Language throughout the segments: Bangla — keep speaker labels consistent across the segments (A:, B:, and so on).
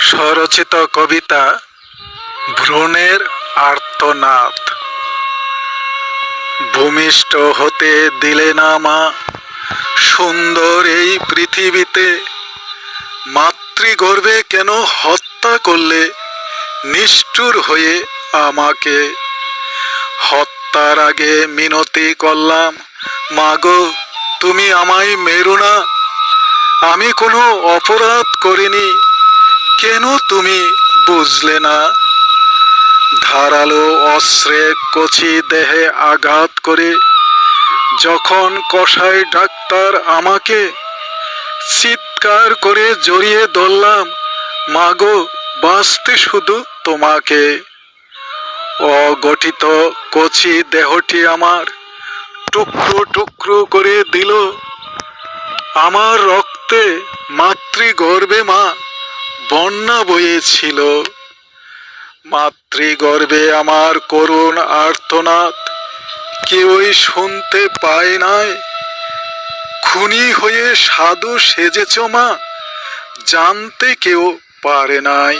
A: স্বরচিত কবিতা ভ্রূণের আর্তনাদ। ভূমিষ্ঠ হতে দিলে না মা সুন্দর এই পৃথিবীতে, মাতৃগর্ভে কেন হত্যা করলে নিষ্ঠুর হয়ে আমাকে। হত্যার আগে মিনতি করলাম, মাগো তুমি আমায় মেরো না, আমি কোনো অপরাধ করিনি, কেন তুমি বুঝলে না। ধারালো অস্ত্রে কচি দেহে আঘাত করে যখন কসাই ডাক্তার আমাকে, চিৎকার করে জড়িয়ে ধরলাম, মাগো বাঁচতে শুধু তোমাকে। অগঠিত কচি দেহটি আমার টুকরো টুকরো করে দিল, আমার রক্তে মাতৃগর্ভে মা বন্যা বয়েছিল। মাতৃগর্ভে আমার করুণ আর্তনাদ কেউই শুনতে পায় নাই। খুনি হয়ে সাধু সেজেছ মা, জানতে কেউ পারে নাই।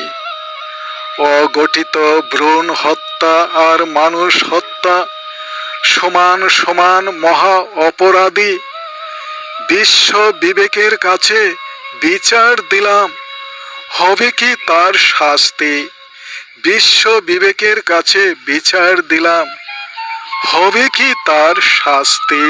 A: অগঠিত ভ্রূণ হত্যা আর মানুষ হত্যা সমান সমান মহা অপরাধী। বিশ্ব বিবেকের কাছে বিচার দিলাম, হবে কি তার শাস্তি। বিশ্ব বিবেকের কাছে বিচার দিলাম, হবে কি তার শাস্তি।